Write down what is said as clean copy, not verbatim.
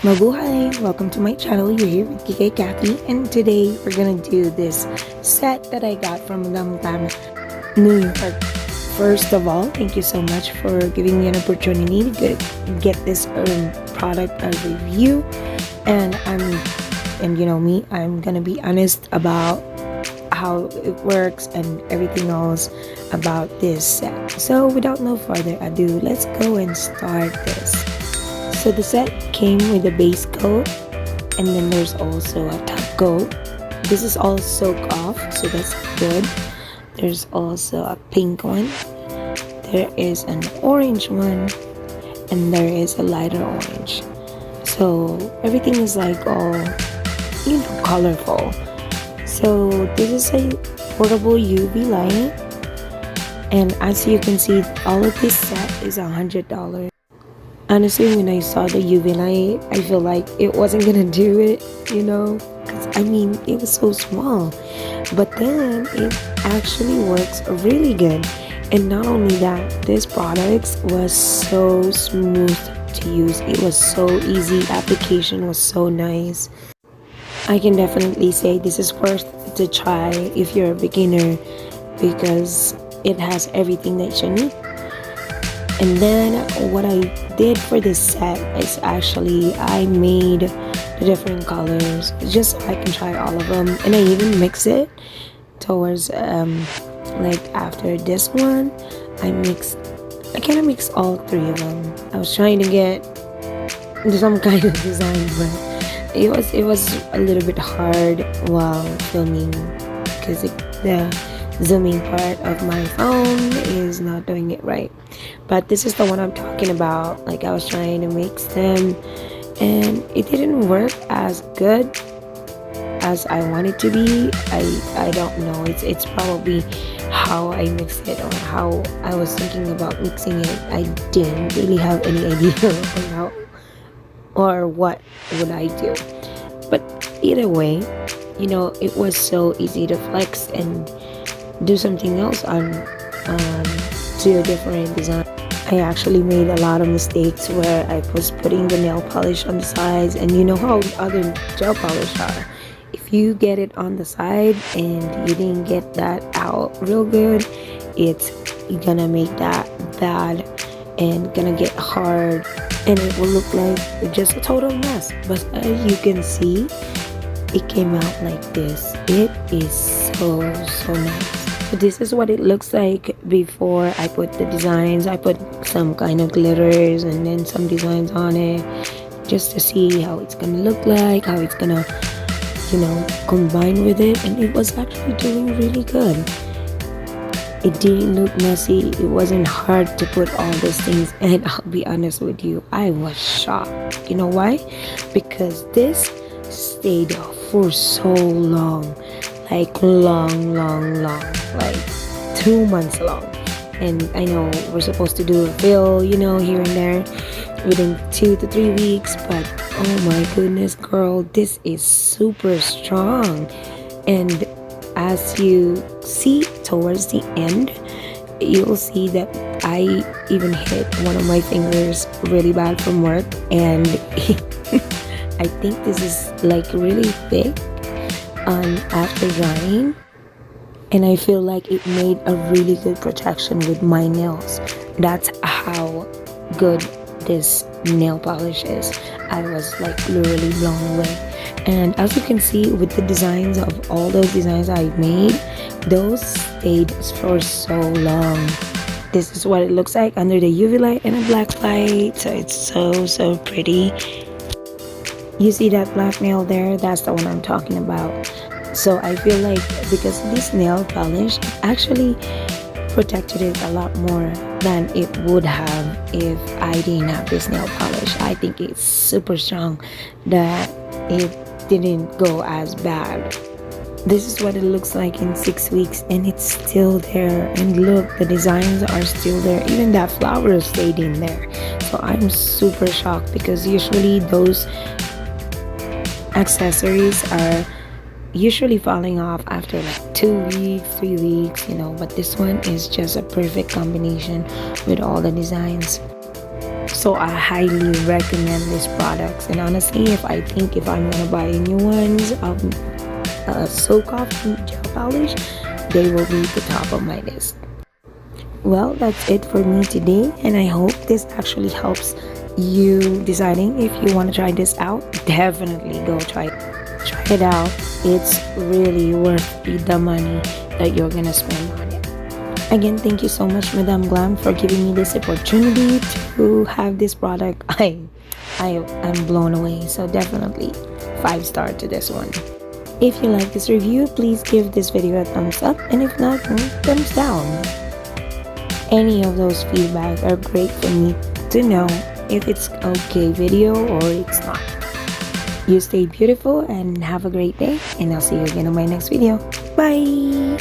Mabuhay! Welcome to my channel. You're here with Kike Kathy, and today we're gonna do this set that I got from Glam New York. First of all, thank you so much for giving me an opportunity to get this product a review. And you know me, I'm gonna be honest about how it works and everything else about this set. So without no further ado, let's go and start this. So the set came with a base coat, and then there's also a top coat. This is all soak off, so that's good. There's also a pink one, there is an orange one, and there is a lighter orange. So everything is like all, you know, colorful. So this is a portable UV light, and as you can see, all of this set is $100. Honestly, when I saw the UV light, I feel like it wasn't gonna do it, you know, because I mean, it was so small. But then it actually works really good. And not only that, this product was so smooth to use. It was so easy. Application was so nice. I can definitely say this is worth to try if you're a beginner, because it has everything that you need. And then what I did for this set is actually I made the different colors just so I can try all of them, and I even mix it towards like after this one I kind of mix all three of them. I was trying to get some kind of design, but it was a little bit hard while filming because the zooming part of my phone is not doing it right. But this is the one I'm talking about. Like, I was trying to mix them and it didn't work as good as I want it to be. I don't know, it's probably how I mixed it or how I was thinking about mixing it. I didn't really have any idea on how or what would I do. But either way, you know, it was so easy to flex and do something else on to a different design. I actually made a lot of mistakes where I was putting the nail polish on the sides, and you know how other gel polish are. If you get it on the side and you didn't get that out real good, it's gonna make that bad and gonna get hard, and it will look like just a total mess. But as you can see, it came out like this. It is so nice. This is what it looks like before I put the designs. I put some kind of glitters and then some designs on it just to see how it's gonna look like, how it's gonna, you know, combine with it. And it was actually doing really good. It didn't look messy. It wasn't hard to put all those things. And I'll be honest with you, I was shocked. You know why? Because this stayed for so long. Like long, like 2 months long. And I know we're supposed to do a fill, you know, here and there within 2 to 3 weeks, but oh my goodness, girl, this is super strong. And as you see towards the end, you'll see that I even hit one of my fingers really bad from work, and I think this is like really thick after drying, and I feel like it made a really good protection with my nails. That's how good this nail polish is. I was like literally blown away. And as you can see with the designs of all those designs I made, those stayed for so long. This is what it looks like under the UV light and a black light. So it's so pretty. You see that black nail there? That's the one I'm talking about. So I feel like because this nail polish actually protected it a lot more than it would have if I didn't have this nail polish. I think it's super strong that it didn't go as bad. This is what it looks like in 6 weeks, and it's still there. And look, the designs are still there. Even that flower stayed in there. So I'm super shocked, because usually those accessories are usually falling off after like 2 weeks, 3 weeks, you know, but this one is just a perfect combination with all the designs. So I highly recommend these products. And honestly, if I'm gonna buy new ones of Soak Off gel polish, they will be the top of my list. Well, that's it for me today, and I hope this actually helps you deciding if you want to try this out. Definitely go try it out. It's really worth the money that you're gonna spend on it. Again, thank you so much, Madam Glam, for giving me this opportunity to have this product. I'm blown away. So definitely 5-star to this one. If you like this review, please give this video a thumbs up, and if not, thumbs down. Any of those feedback are great for me to know if it's okay video or it's not. You stay beautiful and have a great day, and I'll see you again on my next video. Bye!